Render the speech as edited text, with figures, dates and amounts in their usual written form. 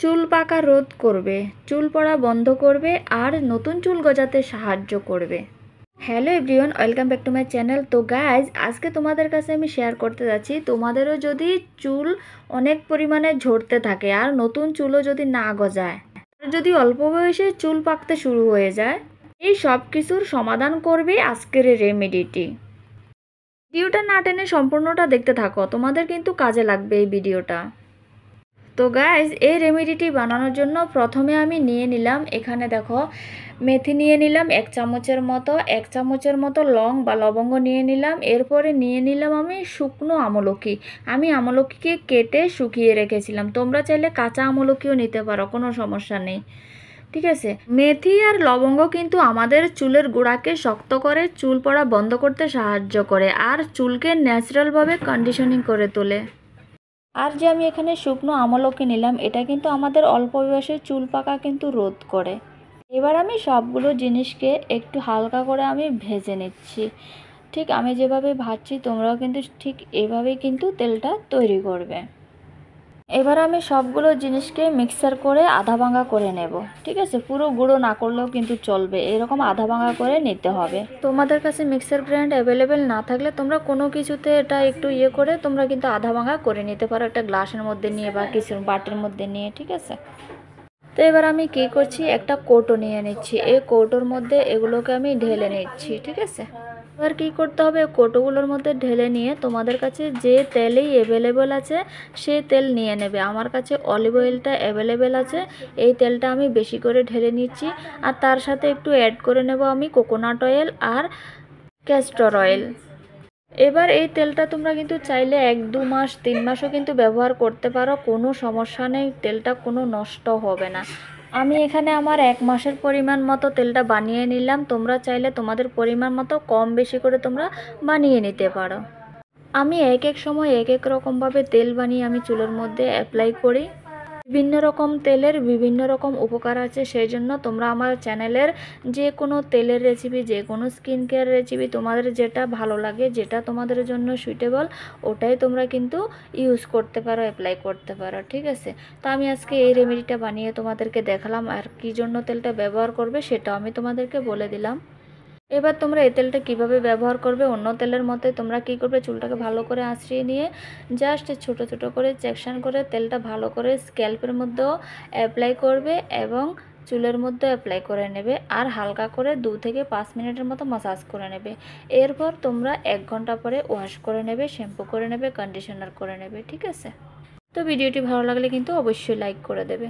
চুল পাকা রোধ করবে, চুল পড়া বন্ধ করবে আর নতুন চুল গজাতে সাহায্য করবে। Hello everyone, welcome back to my channel. তো গাইজ, আজকে তোমাদের কাছে আমি শেয়ার করতে যাচ্ছি, তোমাদেরও যদি চুল অনেক পরিমাণে ঝরতে থাকে আর নতুন চুলও যদি না গজায়, আর যদি অল্প বয়সে চুল পাকতে শুরু হয়ে যায়, এই সব কিছুর সমাধান করবে আজকের এই রেমেডিটি। ভিডিওটা না টেনে সম্পূর্ণটা দেখতে থাকো, তোমাদের কিন্তু কাজে লাগবে এই ভিডিওটা। তো গাইজ, এই রেমেডিটি বানানোর জন্য প্রথমে আমি নিয়ে নিলাম, এখানে দেখো মেথি নিয়ে নিলাম 1 চামচের মতো, 1 চামচের মতো লং বা লবঙ্গ নিয়ে নিলাম। এরপরে নিয়ে নিলাম আমি শুকনো আমলকি। আমি আমলকিকে কেটে শুকিয়ে রেখেছিলাম, তোমরা চাইলে কাঁচা আমলকিও নিতে পারো, কোনো সমস্যা নেই। ঠিক আছে, মেথি আর লবঙ্গ কিন্তু আমাদের চুলের গোড়াকে শক্ত করে, চুল পড়া বন্ধ করতে সাহায্য করে আর চুলকে ন্যাচারালভাবে কন্ডিশনিং করে তোলে। আর যে আমি এখানে শুকনো আমলকি নিলাম, এটা কিন্তু আমাদের অল্প বয়সে চুল পাকা কিন্তু রোধ করে। এবার আমি সবগুলো জিনিসকে একটু হালকা করে আমি ভেজে নিচ্ছি। ঠিক আমি যেভাবে ভাজছি তোমরাও কিন্তু ঠিক এভাবেই কিন্তু তেলটা তৈরি করবে। এবার আমি সবগুলো জিনিসকে মিক্সার করে আধা ভাঙা করে নেব। ঠিক আছে, পুরো গুঁড়ো না করলেও কিন্তু চলবে, এরকম আধা ভাঙা করে নিতে হবে। তোমাদের কাছে মিক্সার গ্রাইন্ড অ্যাভেলেবেল না থাকলে তোমরা কোনো কিছুতে এটা একটু করে তোমরা কিন্তু আধা ভাঙা করে নিতে পারো, একটা গ্লাসের মধ্যে নিয়ে বা কিছু বাটির মধ্যে নিয়ে। ঠিক আছে, তো এবার আমি কী করছি, একটা কৌটো নিয়ে নিচ্ছি, এই কৌটোর মধ্যে এগুলোকে আমি ঢেলে নিচ্ছি। ঠিক আছে, এবার কী করতে হবে, কৌটোগুলোর মধ্যে ঢেলে নিয়ে তোমাদের কাছে যে তেলেই অ্যাভেলেবেল আছে সেই তেল নিয়ে নেবে। আমার কাছে অলিভ অয়েলটা অ্যাভেলেবেল আছে, এই তেলটা আমি বেশি করে ঢেলে নিচ্ছি। আর তার সাথে একটু অ্যাড করে নেব আমি কোকোনাট অয়েল আর ক্যাস্টর অয়েল। এবার এই তেলটা তোমরা কিন্তু চাইলে 1-2 মাস 3 মাসও কিন্তু ব্যবহার করতে পারো, কোনো সমস্যা নেই, তেলটা কোনো নষ্ট হবে না। আমি এখানে আমার 1 মাসের পরিমাণ মতো তেলটা বানিয়ে নিলাম, তোমরা চাইলে তোমাদের পরিমাণ মতো কম বেশি করে তোমরা বানিয়ে নিতে পারো। আমি এক এক সময় এক এক রকমভাবে তেল বানিয়ে আমি চুলের মধ্যে অ্যাপ্লাই করি। বিভিন্ন রকম তেলের বিভিন্ন রকম উপকার আছে, সেই জন্য তোমরা আমার চ্যানেলের যে কোনো তেলের রেসিপি, যে কোনো স্কিন কেয়ার রেসিপি, তোমাদের যেটা ভালো লাগে, যেটা তোমাদের জন্য সুইটেবল, ওটাই তোমরা কিন্তু ইউজ করতে পারো, অ্যাপ্লাই করতে পারো। ঠিক আছে, তো আমি আজকে এই রেমেডিটা বানিয়ে তোমাদেরকে দেখালাম, আর কী জন্য তেলটা ব্যবহার করবে সেটাও আমি তোমাদেরকে বলে দিলাম। এবার তোমরা এই তেলটা কীভাবে ব্যবহার করবে, অন্য তেলের মতো তোমরা কী করবে, চুলটাকে ভালো করে আঁচড়িয়ে নিয়ে জাস্ট ছোট ছোট করে সেকশন করে তেলটা ভালো করে স্ক্যাল্পের মধ্যেও অ্যাপ্লাই করবে এবং চুলের মধ্যে অ্যাপ্লাই করে নেবে, আর হালকা করে 2 থেকে 5 মিনিটের মতো মাসাজ করে নেবে। এরপর তোমরা 1 ঘন্টা পরে ওয়াশ করে নেবে, শ্যাম্পু করে নেবে, কন্ডিশনার করে নেবে। ঠিক আছে, তো ভিডিওটি ভালো লাগলে কিন্তু অবশ্যই লাইক করে দেবে।